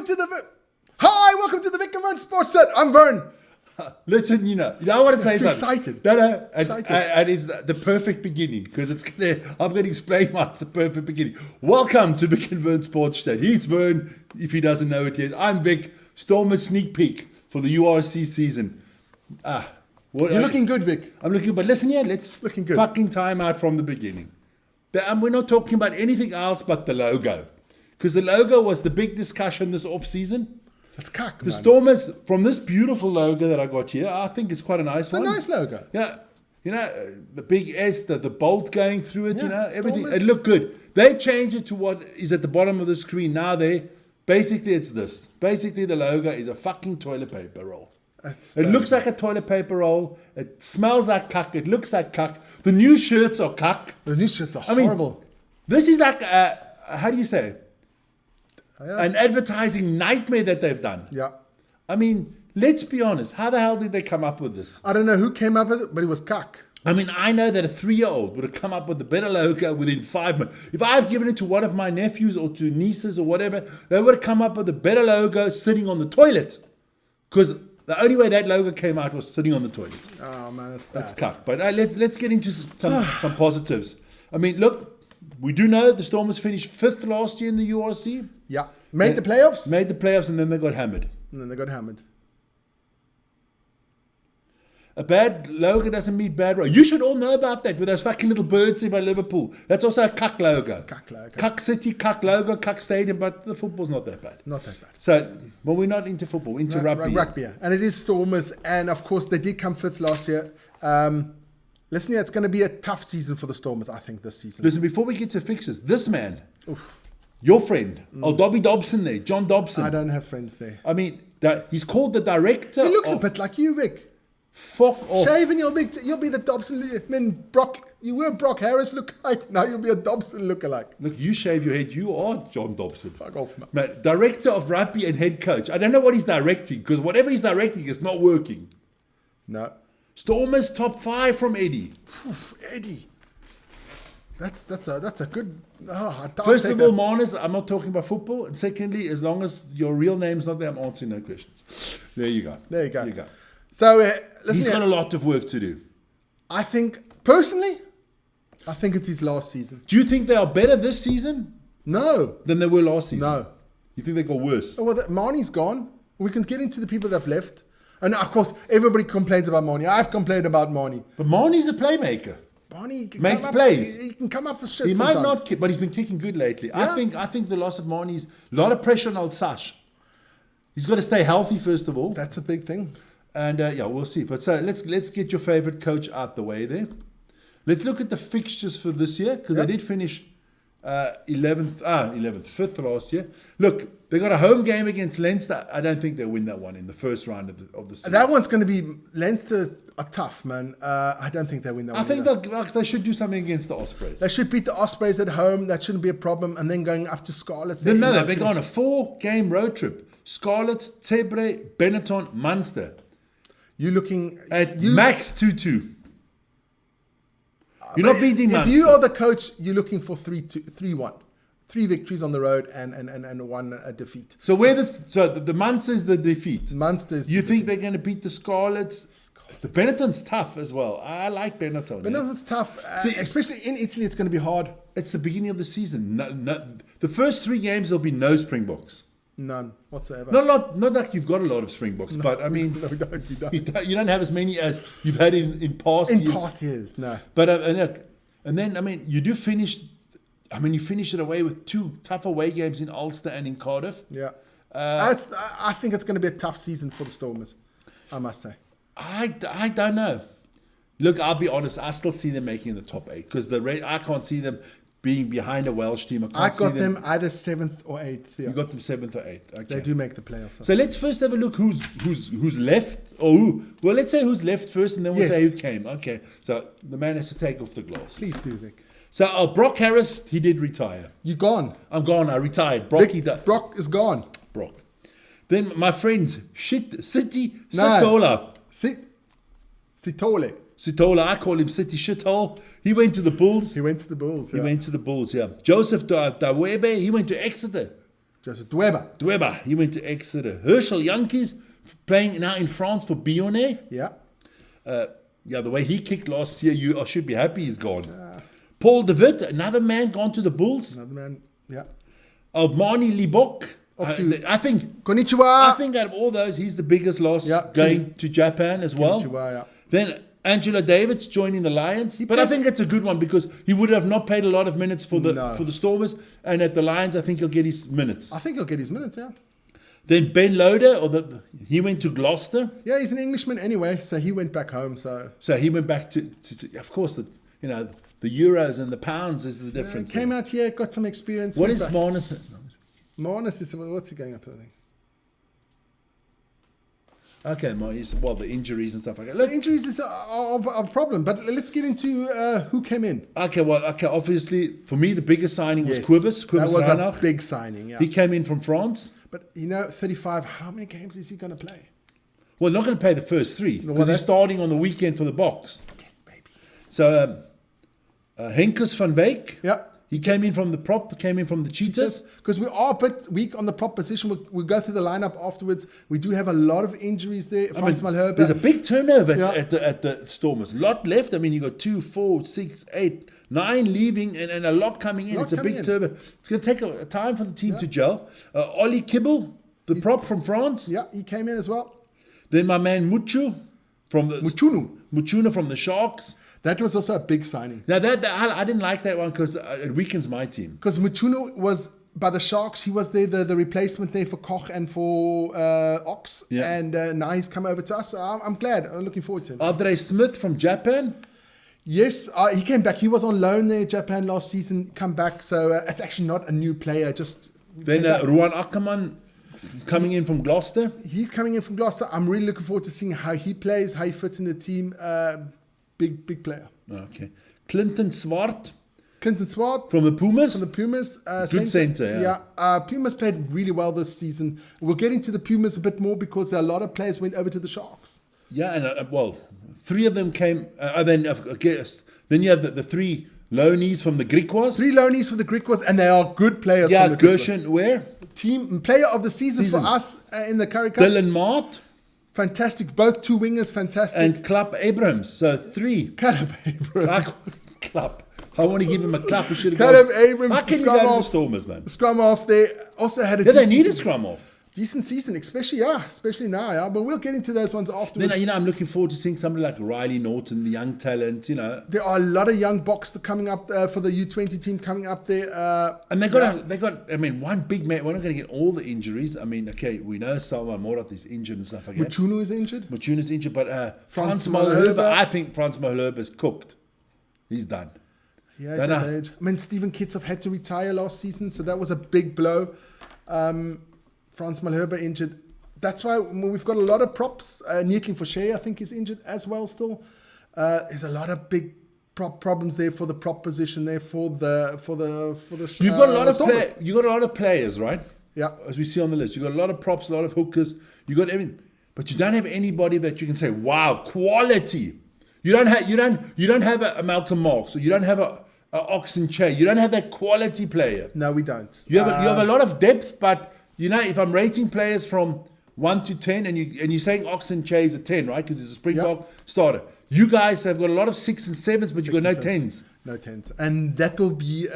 welcome to the Vic and Vern Sports Set. I'm Vern. Listen, I want to say too something. excited. No, Excited. and it's the perfect beginning because I'm going to explain why it's the perfect beginning. Welcome to Vic and Vern Sports Set. He's Vern, if he doesn't know it yet. I'm Vic. Stormers sneak peek for the URC season. You're looking good, Vic. I'm looking, but listen here, let's Looking good. fucking time out from the beginning. We're not talking about anything else but the logo. Because the logo was the big discussion this off-season. That's cack, The man. Stormers, from this beautiful logo that I got here, I think it's quite a nice one. It's a nice logo. Yeah. The big S, the bolt going through it, Yeah, everything. Stormers. It looked good. They changed it to what is at the bottom of the screen now there. Basically, it's this. Basically, the logo is a fucking toilet paper roll. It looks like a toilet paper roll. It smells like cuck. It looks like cuck. The new shirts are cuck. The new shirts are I mean, horrible. This is like, how do you say? Yeah. An advertising nightmare that they've done. Yeah. I mean, let's be honest. How the hell did they come up with this? I don't know who came up with it, but it was cack. I mean, I know that a 3-year-old would have come up with a better logo within 5 minutes. If I've given it to one of my nephews or to nieces or whatever, they would have come up with a better logo sitting on the toilet. Because the only way that logo came out was sitting on the toilet. Oh man, that's bad. That's cuck. But let's get into some positives. I mean, look, we do know the Stormers finished 5th last year in the URC. Yeah. Made the playoffs. Made the playoffs and then they got hammered. And then they got hammered. A bad logo doesn't mean bad road. You should all know about that with those fucking little birds in by Liverpool. That's also a cuck logo. Cuck logo. Cuck City, cuck logo, cuck stadium, but the football's not that bad. Not that bad. So, well, we're not into football, we're into rugby. Rugby, yeah. And it is Stormers, and of course they did come 5th last year. Listen here, it's going to be a tough season for the Stormers, I think, this season. Listen, before we get to fixtures, this man, your friend, Dobby Dobson there, John Dobson. I don't have friends there. I mean, he's called the director. He looks a bit like you, Vic. Fuck off. Shave and you'll be the Dobson. I mean, you were Brock Harris lookalike. Now you'll be a Dobson lookalike. Look, you shave your head. You are John Dobson. Fuck off, man. Man, director of rugby and head coach. I don't know what he's directing because whatever he's directing is not working. No. Stormers top 5 from Eddie. Oof, Eddie. That's a good. First of all, Marnus, I'm not talking about football. And secondly, as long as your real name's not there, I'm answering no questions. There you go. There you go. There you go. So listen, He's got a lot of work to do. I think personally, I think it's his last season. Do you think they are better this season No. than they were last season? No. You think they got worse? Oh, well, Marnie's gone. We can get into the people that have left. And of course, everybody complains about Marnie. I've complained about Marnie. But Marnie's a playmaker. Marnie can Makes come up, plays. He can come up with shit He sometimes. might not kick, but he's been kicking good lately. Yeah. I think the loss of Marnie's a lot of pressure on old Sash. He's got to stay healthy first of all. That's a big thing. And yeah, we'll see. But so let's get your favorite coach out the way there. Let's look at the fixtures for this year because they did finish 5th last year. Look, they got a home game against Leinster. I don't think they'll win that one in the first round of the season. That one's going to be Leinster are tough, man. I don't think they win that one. I think either. they should do something against the Ospreys. They should beat the Ospreys at home. That shouldn't be a problem. And then going up to Scarlets. They're going on a 4-game road trip. Scarlets, Tebre, Benetton, Munster. You're looking At max 2-2. You're not beating If Munster. you are the coach, you're looking for 3-1. 3 victories on the road and 1 defeat. So the Munster is the defeat. Munster's You think they're going to beat the Scarlets? The Benetton's tough as well. I like Benetton. But no, it's tough. Especially in Italy, it's going to be hard. It's the beginning of the season. The first 3 games, there'll be no Springboks. None whatsoever. Not that you've got a lot of Springboks, but I mean, No, we don't. you don't have as many as you've had in past years. In past years, no. But and then, I mean, you do finish. I mean, you finish it away with 2 tough away games in Ulster and in Cardiff. Yeah. I think it's going to be a tough season for the Stormers, I must say. I don't know. Look, I'll be honest. I still see them making the top 8 because I can't see them being behind a Welsh team. I got them either 7th or 8th. Yeah. You got them 7th or 8th. Okay. They do make the playoffs. So let's first have a look who's left or who. Well, let's say who's left first, and then we'll say who came. Okay. So the man has to take off the glasses. Please do, Vic. So Brock Harris, he did retire. You're gone. I'm gone. I retired. Brock, Brock is gone. Brock. Then my friend City No. Sitola. Sitole. Sitola, I call him City Shithole. He went to the Bulls. He went to the Bulls. He went to the Bulls, yeah. Joseph Dawebe, he went to Exeter. Joseph Dweba. Dweba, he went to Exeter. Herschel Yankees, playing now in France for Bayonne. Yeah. The way he kicked last year, you should be happy he's gone. Paul De Witt, another man gone to the Bulls. Another man, yeah. Almani Libok. I think Konnichiwa. out of all those, he's the biggest loss going to Japan as well. Konnichiwa, yeah. Then Angelo Davids joining the Lions. But I think it's a good one because he would have not played a lot of minutes for the Stormers. And at the Lions, I think he'll get his minutes. I think he'll get his minutes, yeah. Then Ben Loader, he went to Gloucester. Yeah, he's an Englishman anyway, so he went back home. So he went back to of course, the euros and the pounds is the difference. Came out here, got some experience. What is Marnus? Marnus is, what's he going up to, I think? Okay, the injuries and stuff like that. Look, injuries is a problem, but let's get into who came in. Okay, obviously, for me, the biggest signing was Quibus. That was a big signing, yeah. He came in from France. But, 35, how many games is he going to play? Well, not going to play the first 3, because he's starting on the weekend for the Boks. Yes, baby. So, Henkus van Wyk. Yeah. He came in from the prop, came in from the Cheetahs. Because we are a bit weak on the prop position. We'll go through the lineup afterwards. We do have a lot of injuries there. Frans Malherbe. There's a big turnover at the Stormers. A lot left. I mean, you got 2, 4, 6, 8, 9 leaving and a lot coming in. It's a big turnover. It's going to take a time for the team to gel. Ollie Kibble, the prop from France. Yeah, he came in as well. Then my man Muchunu from the Sharks. That was also a big signing. Now, I didn't like that one because it weakens my team. Because Muchunu was, by the Sharks, he was there, the replacement there for Koch and for Ox. Yeah. And now he's come over to us. So I'm glad. I'm looking forward to him. Andre Smith from Japan. Yes, he came back. He was on loan there, Japan, last season. Come back. So it's actually not a new player. Then Ruan Ackerman coming in from Gloucester. He's coming in from Gloucester. I'm really looking forward to seeing how he plays, how he fits in the team. Big player. Okay. Clinton Swart from the Pumas. Good centre, yeah. Pumas played really well this season. We'll get into the Pumas a bit more because a lot of players went over to the Sharks. Yeah, and 3 of them came. Then you have the 3 loanees from the Griquas. 3 loanees from the Griquas, and they are good players. Yeah, from the Gershon, where? Team player of the season. For us in the Currie Cup. Dylan Mart. Fantastic. Both 2 wingers, fantastic. And Clap Abrams. So 3. Caleb Abrams. Clap. I want to give him a clap. We should have Caleb Abrams. How can you go to the Stormers, man? The scrum off there. Also had a they need a scrum off. Decent season, especially now, yeah. But we'll get into those ones afterwards. Then, I'm looking forward to seeing somebody like Riley Norton, the young talent, There are a lot of young Boks coming up for the U20 team coming up there. And they got, one big man. We're not going to get all the injuries. I mean, okay, we know Salman Morat is injured and stuff like that. Muchunu is injured. But Frans Malherbe, I think Frans Malherbe is cooked. He's done. Yeah, he's at age. Stephen Kitsov had to retire last season, so that was a big blow. Frans Malherbe injured. That's why we've got a lot of props. Nietling Fouché, I think, is injured as well still. There's a lot of big prop problems there for the prop position there for the You've got a lot of you got a lot of players, right? Yeah. As we see on the list, you've got a lot of props, a lot of hookers. You got everything, but you don't have anybody that you can say, "Wow, quality." You don't have a Malcolm Marks, or you don't have a Oxen Che. You don't have that quality player. No, we don't. You have a lot of depth, but if I'm rating players from 1 to 10, and you're saying Oxen Che is a 10, right? Because he's a Springbok starter. You guys have got a lot of 6s and 7s, but you've got no 10s. No 10s, and that will be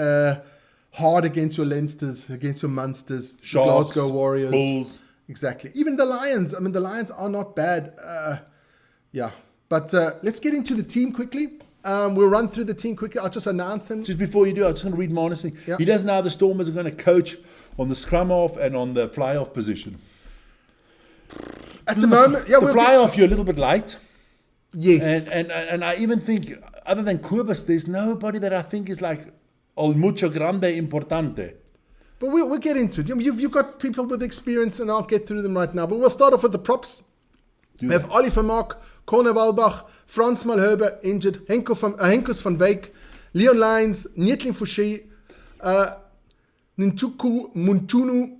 hard against your Leinsters, against your Munsters, Sharks, Glasgow Warriors, Bulls. Exactly. Even the Lions. I mean, the Lions are not bad. But let's get into the team quickly. We'll run through the team quickly. I'll just announce them. Just before you do, I just want to read Marnus' thing. Yeah. He doesn't know how the Stormers are going to coach on the scrum off and on the fly off position. At the moment, the fly off, you're a little bit light. Yes. And I even think, other than Quibus, there's nobody that I think is like el mucho grande importante. But we'll get into it. You've got people with experience, and I'll get through them right now. But we'll start off with the props. We have Oliver Mark, Corne Walbach, Frans Malherbe injured, Henkus van Wyk, Leon Lyons, Nietling Fouché, Nchuku Munchunu,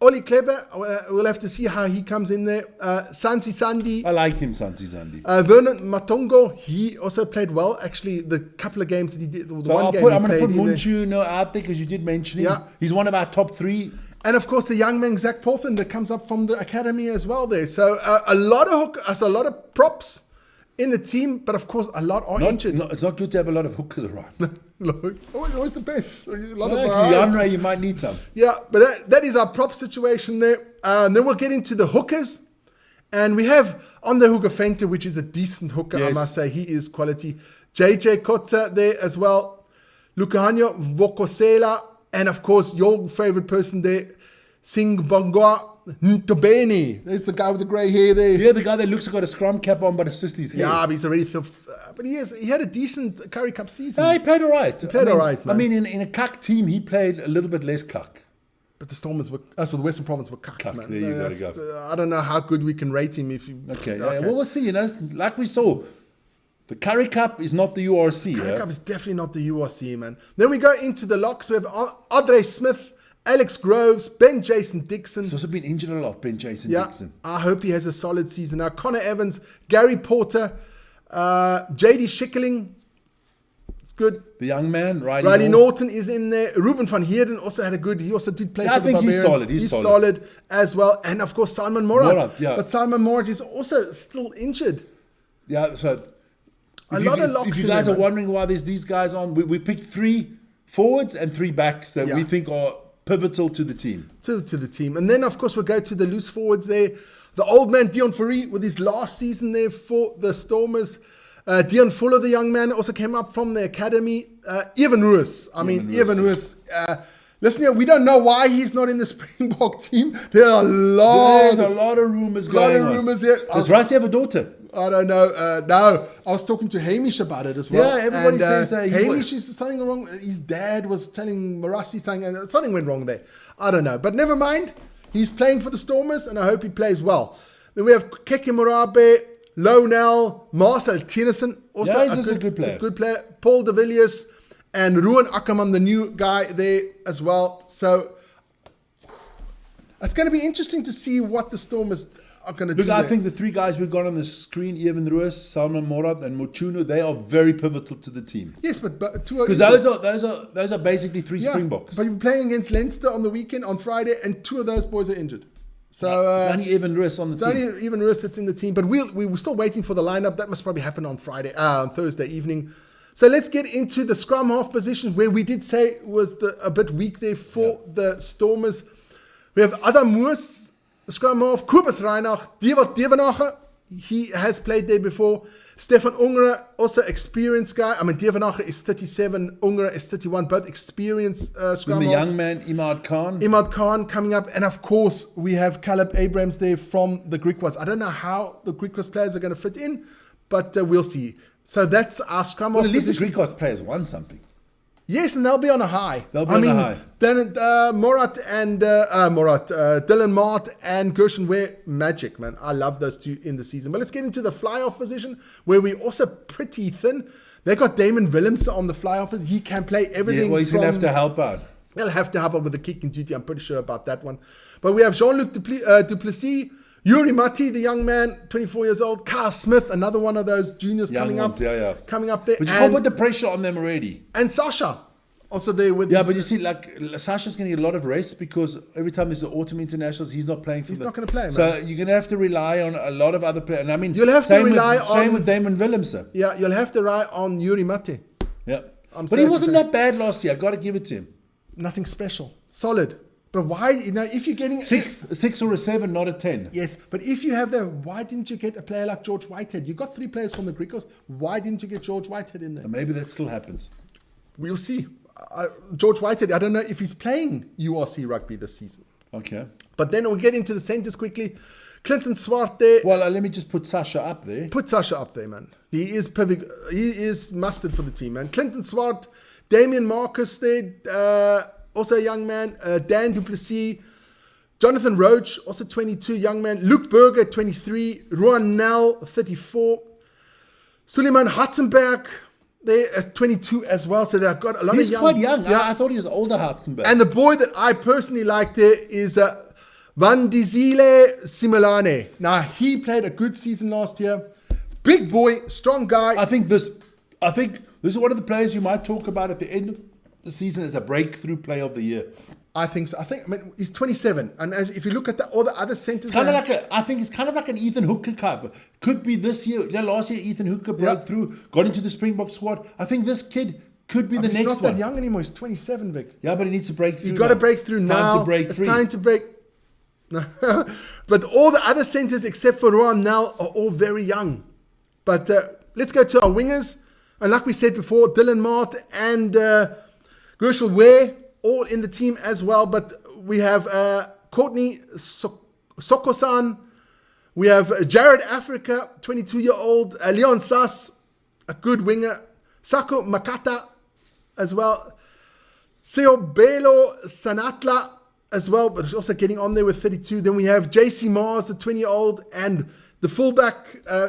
Oli Kleber. We'll have to see how he comes in there. Sansi Sandi. I like him, Sansi Sandi. Vernon Matongo. He also played well. Actually, the couple of games that he did, I'm going to put Munchunu out there because you did mention him. Yeah. He's one of our top 3. And of course, the young man Zach Porthen that comes up from the academy as well there. So a lot of props in the team, but of course a lot are injured. It's not good to have a lot of hookers around. Always the best. A lot If you're Andre, you might need some. Yeah, but that is our prop situation there. And then we'll get into the hookers. And we have on the hooker Fenter, which is a decent hooker, I must say. He is quality. JJ Kotza there as well. Lukahanyo Vokosela. And of course, your favorite person there, Singbongwa Ntobeni. There's the guy with the grey hair there. Yeah, the guy that looks like got a scrum cap on, but it's just his hair. Yeah, but he's already... but he had a decent Curry Cup season. Yeah, he played all right. All right, man. I mean, in a cuck team, he played a little bit less cuck. But the Stormers were... so the Western Province were cuck, man. There you gotta go. I don't know how good we can rate him if you... Okay. Well, we'll see, like we saw... The Curry Cup is not the URC. Curry Cup is definitely not the URC, man. Then we go into the locks. We have Andre Smith, Alex Groves, Ben Jason Dixon. He's also been injured a lot, Ben Jason Dixon. I hope he has a solid season. Now, Connor Evans, Gary Porter, JD Schickeling. It's good. The young man, Riley Norton is in there. Ruben van Heerden also had a good... He also did play for the Barbarians. I think he's solid. He's solid as well. And, of course, Simon Morat. Yeah. But Simon Morat is also still injured. Yeah, so... A lot of locks. If you guys are wondering why there's these guys on, we picked 3 forwards and 3 backs that we think are pivotal to the team. To the team. And then, of course, we'll go to the loose forwards there. The old man, Dion Fourie, with his last season there for the Stormers. Dion Fuller, the young man, also came up from the academy. Evan Ruiz. Evan Ruiz. Listen here, we don't know why he's not in the Springbok team. There's a lot of rumors going on. Here. Does Rassie have a daughter? I don't know. No, I was talking to Hamish about it as well. Yeah, everybody says Hamish is something wrong. His dad was telling Marassi something went wrong there. I don't know. But never mind. He's playing for the Stormers, and I hope he plays well. Then we have Keke Murabe, Lonel, Marcel Tennyson. Also he's a good player. He's a good player. Paul de Villiers and Ruan Ackerman, the new guy there as well. So it's going to be interesting to see what the Stormers are going to do. I think the 3 guys we've got on the screen, Evan Ruiz, Salman Morat, and Mochunu, they are very pivotal to the team. Yes, but 2 because those are basically 3 Springboks. But you're playing against Leinster on the weekend on Friday, and 2 of those boys are injured. So it's only Evan Ruiz on the team. It's only Evan Ruiz that's in the team. But we're still waiting for the lineup. That must probably happen on Thursday evening. So let's get into the scrum half positions, where we did say was a bit weak there for the Stormers. We have Adam Moers, scrum half, Kobus Reinach, Dewald Devenacher. He has played there before. Stefan Ungere, also experienced guy. Devenacher is 37, Ungere is 31, both experienced scrum halves. The young man, Imad Khan. Imad Khan coming up. And of course, we have Caleb Abrams there from the Griquas. I don't know how the Griquas players are going to fit in, but we'll see. So that's our scrum half. At least the Griquas players won something. Yes, and they'll be on a high. Then Morat and Dylan Mart and Gershon Ware, magic, man. I love those 2 in the season. But let's get into the fly-off position, where we're also pretty thin. They got Damon Willemse on the fly-off position. He can play everything. Yeah, well, he's going to have to help out. He'll have to help out with the kicking duty. I'm pretty sure about that one. But we have Jean-Luc Duplessis, Yuri Mati, the young man, 24 years old. Carl Smith, another one of those juniors coming up there. But you can't put the pressure on them already. And Sasha, also there with... Yeah, but you see, Sasha's going to get a lot of rest, because every time there's the autumn internationals, he's not playing for He's not going to play, man. So you're going to have to rely on a lot of other players. And you'll have to rely on... Same with Damon Willemse. Yeah, you'll have to rely on Yuri Mati. Yeah. But he wasn't that bad last year. I've got to give it to him. Nothing special. Solid. But why, if you're getting... 6 or a 7, not a 10. Yes, but if you have them, why didn't you get a player like George Whitehead? You got 3 players from the Griquas. Why didn't you get George Whitehead in there? Maybe that still happens. We'll see. George Whitehead, I don't know if he's playing URC rugby this season. Okay. But then we'll get into the centres quickly. Clinton Swart there. Well, let me just put Sasha up there. Put Sasha up there, man. He is perfect. He is mustard for the team, man. Clinton Swart, Damien Marcus there, also a young man. Dan Duplessis, Jonathan Roach, also 22, young man. Luke Berger, 23. Ruan Nell, 34. Suleiman Hatzenberg, they're at 22 as well. So they've got a lot of young... He's quite young. Yeah. I thought he was older, Hatzenberg. And the boy that I personally liked there is Van Dizile Similane. Now, he played a good season last year. Big boy, strong guy. I think this is one of the players you might talk about at the end of the season as a breakthrough player of the year. I think so. I mean, he's 27, and if you look at all the other centers, I think it's kind of like an Ethan Hooker cup. Could be this year. Last year, Ethan Hooker broke through, got into the Springbok squad. I think this kid could be the next one. He's not that young anymore. He's 27, Vic. Yeah, but he needs to break through. You got to break through now. It's time to break. No. But all the other centers except for Roan now are all very young. But let's go to our wingers. And like we said before, Dylan Mart and Gershel Ware all in the team as well. But we have Courtney Sokosan. We have Jared Africa, 22-year-old. Leon Sass, a good winger. Sako Makata as well. Seobelo Sanatla as well, but also getting on there with 32. Then we have JC Mars, the 20-year-old, and the fullback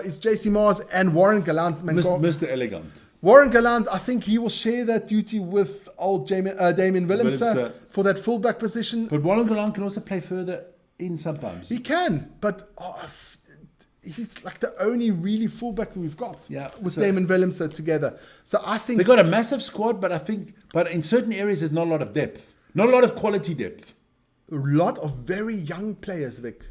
is JC Mars and Warren Gallant. Mr. Elegant. Warren Gallant, I think he will share that duty with old Damien Willemse for that fullback position. But Warren Gallant can also play further in sometimes. He can, but he's like the only really fullback that we've got with Damien Willemse together. So I think they've got a massive squad, but in certain areas there's not a lot of depth. Not a lot of quality depth. A lot of very young players, Vic.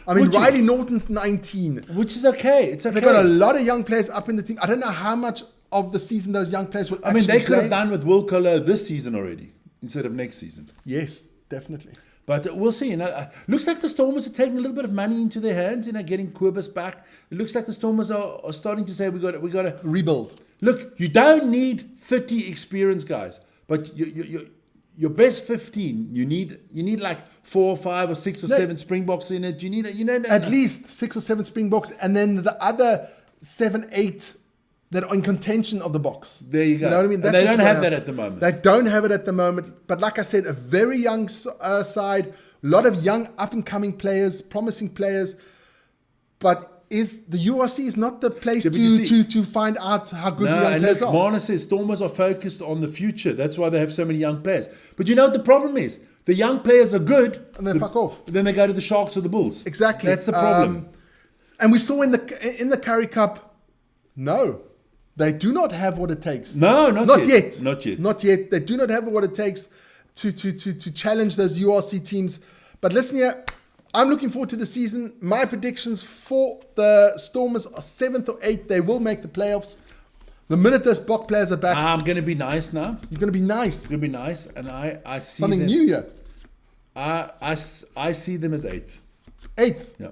I mean, Riley Norton's 19. Which is okay. It's okay. They've got a lot of young players up in the team. I don't know how much of the season those young players will actually they could have done with Will Colo this season already instead of next season. Yes, definitely. But we'll see. Looks like the Stormers are taking a little bit of money into their hands, getting Quibus back. It looks like the Stormers are starting to say we got to rebuild. Look, you don't need 30 experienced guys, but your best 15, you need like 4 or 5 or 6 or 7 Springboks in it. You need at least 6 or 7 Springboks, and then the other 7, 8 that are in contention of the box. There you go. You know what I mean? They don't have that at the moment. They don't have it at the moment. But like I said, a very young side, a lot of young up-and-coming players, promising players. But the URC is not the place to find out how good the young players are. Marna says Stormers are focused on the future. That's why they have so many young players. But you know what the problem is? The young players are good. And then fuck off. Then they go to the Sharks or the Bulls. Exactly. That's the problem. And we saw in the Currie Cup, no. They do not have what it takes. No, not yet. Not yet. They do not have what it takes to challenge those URC teams. But listen here, I'm looking forward to the season. My predictions for the Stormers are 7th or 8th. They will make the playoffs. The minute those Bok players are back. I'm going to be nice now. You're going to be nice. I'm going to be nice. And I see something new here. I see them as 8th. 8th? Yeah.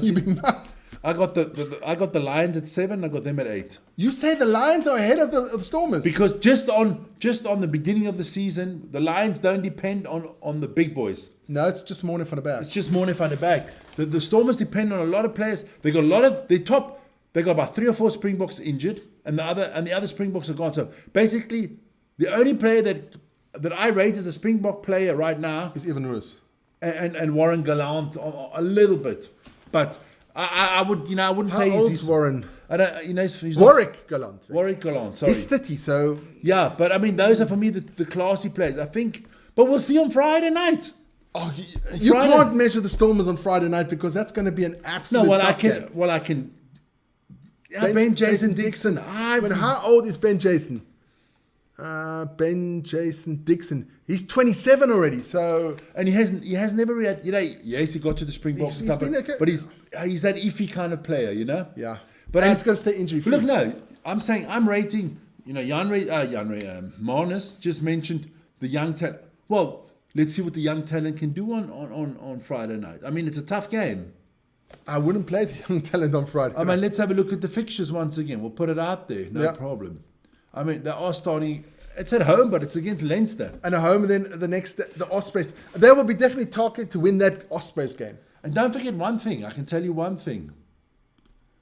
You'd be nice. I got the Lions at 7. I got them at 8. You say the Lions are ahead of the Stormers because just on the beginning of the season, the Lions don't depend on the big boys. No, it's just Morne van der Berg. It's just Morne van der Berg. The Stormers depend on a lot of players. They got a lot of They got about 3 or 4 Springboks injured, and the other Springboks are gone. So basically, the only player that I rate as a Springbok player right now is Evan Roos and Warren Gallant a little bit, but. I wouldn't say he's Warren. I don't, he's Warwick Gallant. Warwick Gallant. Sorry, he's 30. So yeah, but I mean, those are for me the classy players. I think, but we'll see on Friday night. Oh, you can't measure the Stormers on Friday night because that's going to be an absolute. No, I can. Ben Jason Dixon. How old is Ben Jason? Ben Jason Dixon. He's 27 already, so and he has never really had, yes, he got to the Springboks and stuff, but he's that iffy kind of player, Yeah. But he's got to stay injury free. Look, no, I'm saying I'm rating, Marnus just mentioned the young talent. Well, let's see what the young talent can do on Friday night. I mean, it's a tough game. I wouldn't play the young talent on Friday. I mean, let's have a look at the fixtures once again. We'll put it out there. No problem. I mean, they are starting. It's at home, but it's against Leinster. And at home, and then the Ospreys. They will be definitely targeted to win that Ospreys game. And don't forget one thing. I can tell you one thing.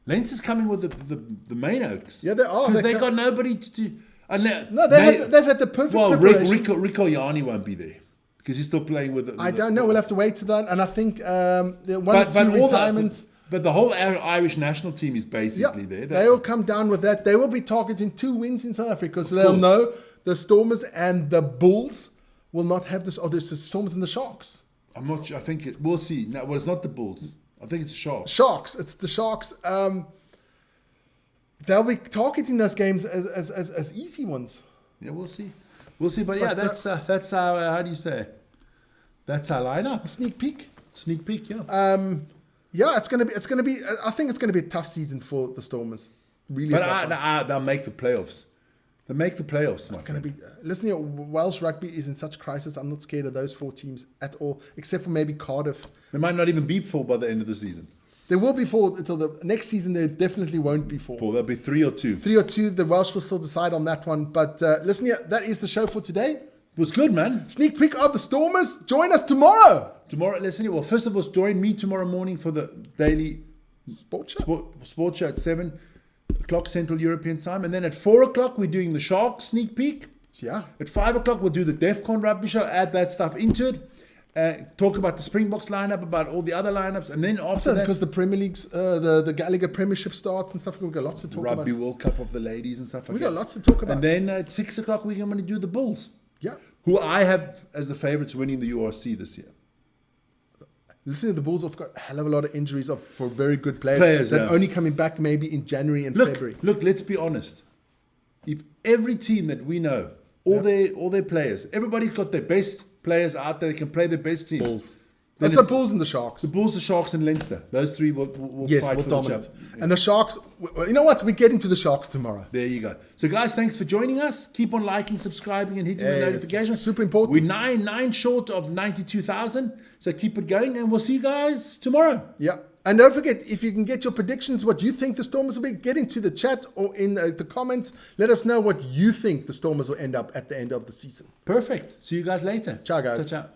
Leinster's coming with the main oaks. Yeah, they are. Because they got nobody to do. They've had the perfect preparation. Rico Yanni won't be there because he's still playing with. I don't know. We'll have to wait to that. And I think one or two retirements. But the whole Irish national team is basically there. They will come down with that. They will be targeting 2 wins in South Africa, so they'll know the Stormers and the Bulls will not have this. Oh, there's the Stormers and the Sharks. I'm not sure. I think we'll see. No, well, it's not the Bulls. I think it's the Sharks. Sharks. It's the Sharks. They'll be targeting those games as easy ones. Yeah, we'll see. We'll see. But yeah, that's our, how do you say? That's our lineup. Sneak peek. Sneak peek, yeah. Yeah, it's gonna be. I think it's gonna be a tough season for the Stormers. Really, but they'll make the playoffs. They make the playoffs. It's going to be. Listen here, Welsh rugby is in such crisis. I'm not scared of those 4 teams at all, except for maybe Cardiff. There might not even be 4 by the end of the season. There will be 4 until the next season. There definitely won't be 4. There'll be 3 or 2. 3 or 2. The Welsh will still decide on that one. But listen here, that is the show for today. It was good, man. Sneak peek of the Stormers. Join us tomorrow. Tomorrow, listen here. Well, first of all, join me tomorrow morning for the daily Sport show. Sport show at 7 o'clock Central European time. And then at 4 o'clock, we're doing the Sharks sneak peek. Yeah. At 5 o'clock, we'll do the DEFCON rugby show, add that stuff into it. Talk about the Springboks lineup, about all the other lineups. And then after that... Because the Premier League's, the Gallagher Premiership starts and stuff, we've got lots to talk about. Rugby World Cup of the ladies and stuff like We've that. got lots to talk about. And then at 6 o'clock, we're going to do the Bulls. Yeah. Who I have as the favourites winning the URC this year. Listen, the Bulls have got a hell of a lot of injuries for very good players that are only coming back maybe in January and February. Look, let's be honest. If every team that we know, all their players, everybody's got their best players out there that can play their best teams. Bulls. That's the Bulls and the Sharks. The Bulls, the Sharks, and Leinster. Those 3 will fight for dominate. the Yeah. And the Sharks, you know what? We're getting to the Sharks tomorrow. There you go. So, guys, thanks for joining us. Keep on liking, subscribing, and hitting the notification. Super important. We're 9 short of 92,000. So keep it going, and we'll see you guys tomorrow. Yeah. And don't forget, if you can get your predictions, what you think the Stormers will be, get into the chat or in the comments. Let us know what you think the Stormers will end up at the end of the season. Perfect. See you guys later. Ciao, guys. Ciao.